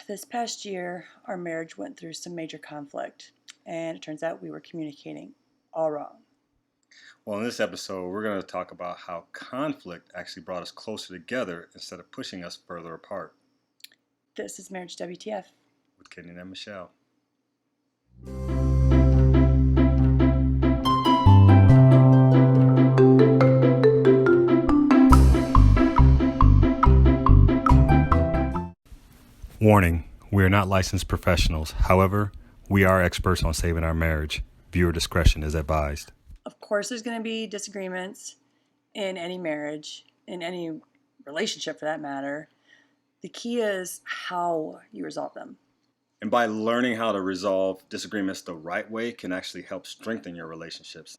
This past year, our marriage went through some major conflict, and it turns out we were communicating all wrong. Well, in this episode, we're going to talk about how conflict actually brought us closer together instead of pushing us further apart This is Marriage WTF. with Kenyon and Michelle. Warning, we are not licensed professionals. However, we are experts on saving our marriage. Viewer discretion is advised. Of course, there's going to be disagreements in any marriage, in any relationship for that matter. The key is how you resolve them. And by learning how to resolve disagreements the right way can actually help strengthen your relationships.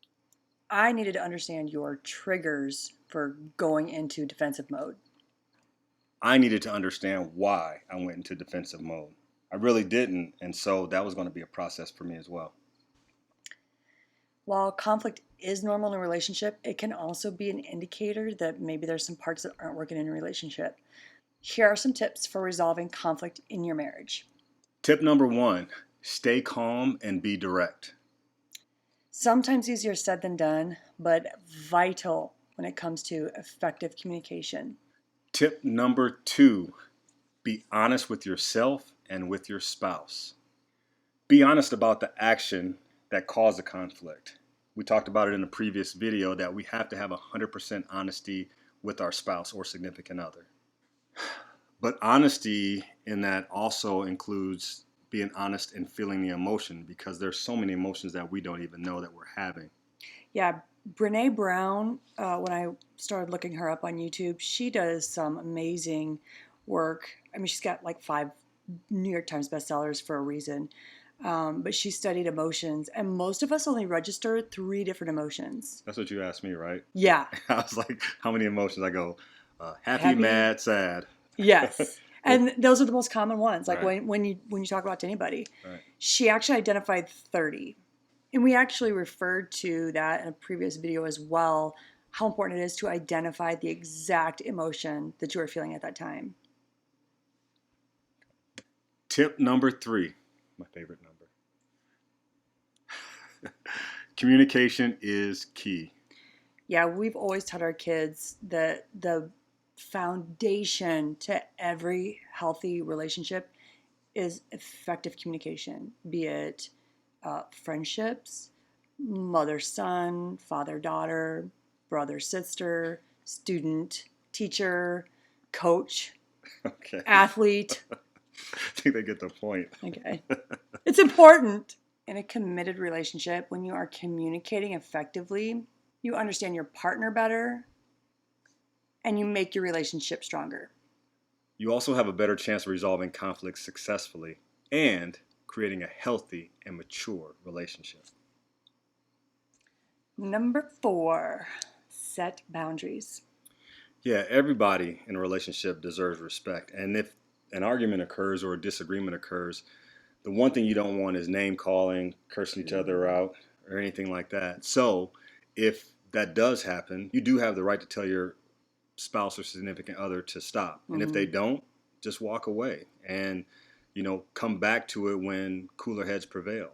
I needed to understand your triggers for going into defensive mode. I needed to understand why I went into defensive mode. I really didn't, and so that was going to be a process for me as well. While conflict is normal in a relationship, it can also be an indicator that maybe there's some parts that aren't working in a relationship. Here are some tips for resolving conflict in your marriage. Tip number 1, stay calm and be direct. Sometimes easier said than done, but vital when it comes to effective communication. Tip number 2, be honest with yourself and with your spouse. Be honest about the action that caused the conflict. We talked about it in a previous video that we have to have 100% honesty with our spouse or significant other. But honesty in that also includes being honest and feeling the emotion, because there's so many emotions that we don't even know that we're having. Yeah, Brene Brown, when I started looking her up on YouTube, she does some amazing work. I mean, she's got like 5 New York Times bestsellers for a reason. But she studied emotions, and most of us only register 3 different emotions. That's what you asked me, right? Yeah. I was like, how many emotions? I go, happy, mad, sad. Yes. And those are the most common ones. Like Right. when you talk about to anybody, Right. she actually identified 30. And we actually referred to that in a previous video as well, how important it is to identify the exact emotion that you are feeling at that time. Tip number 3, my favorite number. Communication is key. Yeah, we've always taught our kids that the foundation to every healthy relationship is effective communication, be it friendships, mother-son, father-daughter, brother-sister, student, teacher, coach, Okay. athlete. I think they get the point. Okay. It's important. In a committed relationship, when you are communicating effectively, you understand your partner better and you make your relationship stronger. You also have a better chance of resolving conflicts successfully and creating a healthy and mature relationship. Number 4, set boundaries. Yeah, everybody in a relationship deserves respect. And if an argument occurs or a disagreement occurs, the one thing you don't want is name calling, cursing each other out, or anything like that. So if that does happen, you do have the right to tell your spouse or significant other to stop. And if they don't, just walk away and, come back to it when cooler heads prevail.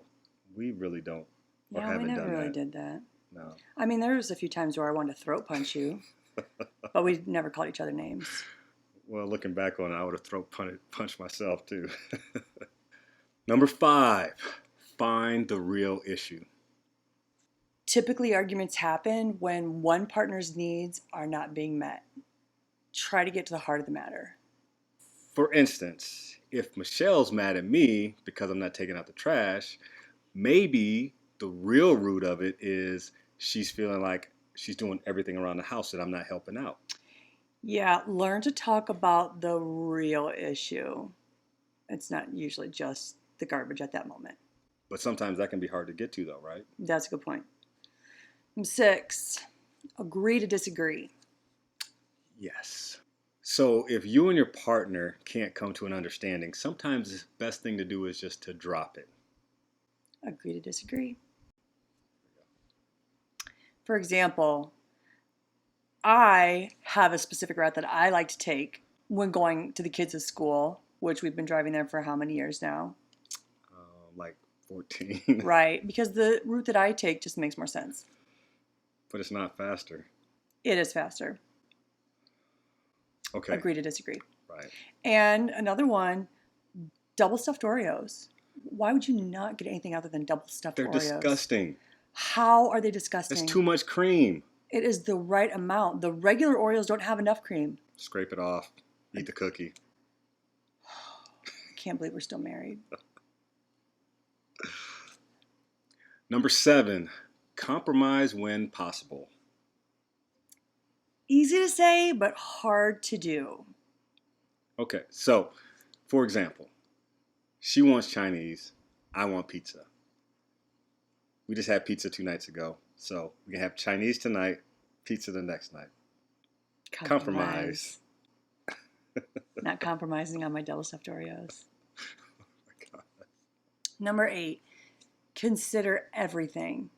We really don't or Yeah, we haven't never done really that. did that. No. I mean, there was a few times where I wanted to throat punch you, but we never called each other names. Well, looking back on it, I would have throat punched myself too. Number 5, find the real issue. Typically, arguments happen when one partner's needs are not being met. Try to get to the heart of the matter. For instance, if Michelle's mad at me because I'm not taking out the trash, maybe the real root of it is she's feeling like she's doing everything around the house that I'm not helping out. Yeah, learn to talk about the real issue. It's not usually just the garbage at that moment. But sometimes that can be hard to get to, though, right? That's a good point. 6, agree to disagree. Yes. So if you and your partner can't come to an understanding, sometimes the best thing to do is just to drop it. Agree to disagree. For example, I have a specific route that I like to take when going to the kids' school which we've been driving there for how many years now? Like 14. Right, because the route that I take just makes more sense. But it's not faster. It is faster. Okay. Agree to disagree. Right. And another one, double stuffed Oreos. Why would you not get anything other than double stuffed They're Oreos? disgusting. How are they disgusting? It's too much cream. It is the right amount. The regular Oreos don't have enough cream. Scrape it off. Eat the cookie. I can't believe we're still married. Number 7, compromise when possible. Easy to say, but hard to do. Okay, so, for example, she wants Chinese, I want pizza. We just had pizza 2 nights ago, so we can have Chinese tonight, pizza the next night. Compromise. Not compromising on my double stuffed Oreos. Oh my God. Number 8, consider everything.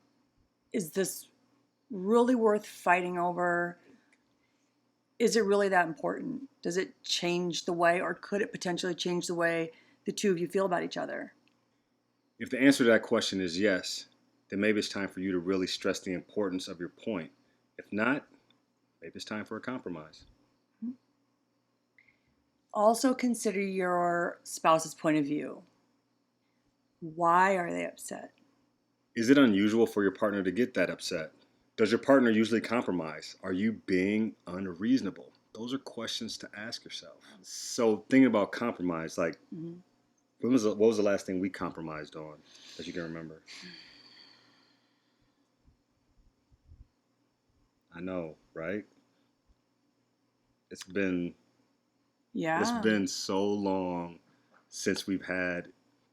Is this really worth fighting over? Is it really that important? Does it change the way, or could it potentially change the way the two of you feel about each other? If the answer to that question is yes, then maybe it's time for you to really stress the importance of your point. If not, maybe it's time for a compromise. Also consider your spouse's point of view. Why are they upset? Is it unusual for your partner to get that upset? Does your partner usually compromise? Are you being unreasonable? Those are questions to ask yourself. So thinking about compromise, like what was the last thing we compromised on that you can remember? I know, right? It's been so long since we've had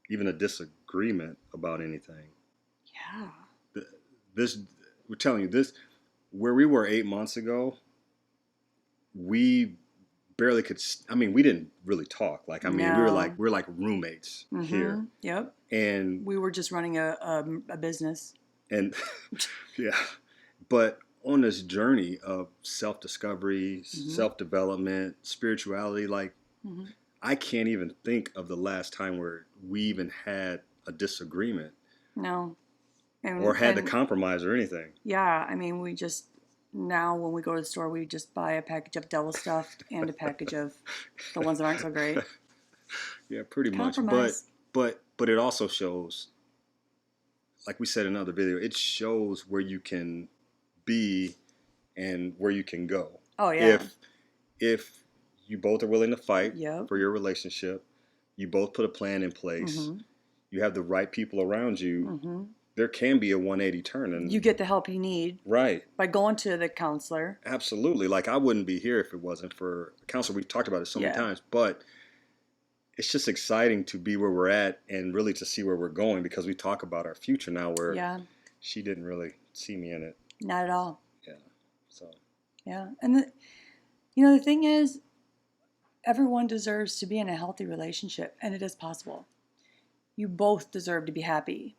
even a disagreement about anything. Yeah. We're telling you this, where we were 8 months ago, we barely could, we didn't really talk. Like, we were like roommates here. Yep. And we were just running a business. And yeah, but on this journey of self-discovery, self-development, spirituality, like I can't even think of the last time where we even had a disagreement. No. Or had to compromise or anything. Yeah, we just, now when we go to the store, we just buy a package of double stuffed and a package of the ones that aren't so great. Yeah, pretty much. But it also shows, like we said in another video, it shows where you can be and where you can go. Oh yeah. If you both are willing to fight Yep. for your relationship, you both put a plan in place, you have the right people around you, there can be a 180 turn. And you get the help you need. Right. By going to the counselor. Absolutely. Like, I wouldn't be here if it wasn't for a counselor. We've talked about it so many times, but it's just exciting to be where we're at and really to see where we're going, because we talk about our future now where she didn't really see me in it. Not at all. Yeah. So. Yeah. And the thing is, everyone deserves to be in a healthy relationship, and it is possible. You both deserve to be happy.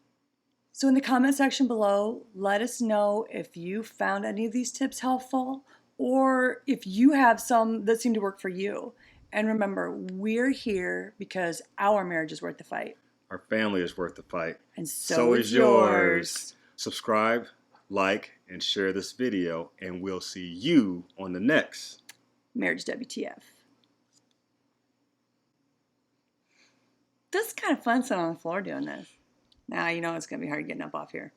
So in the comment section below, let us know if you found any of these tips helpful, or if you have some that seem to work for you. And remember, we're here because our marriage is worth the fight. Our family is worth the fight. And so is yours. Subscribe, like, and share this video, and we'll see you on the next Marriage WTF. This is kind of fun sitting on the floor doing this. Now you know it's going to be hard getting up off here.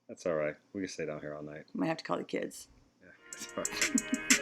That's all right. We can stay down here all night. I might have to call the kids. Yeah, that's all right.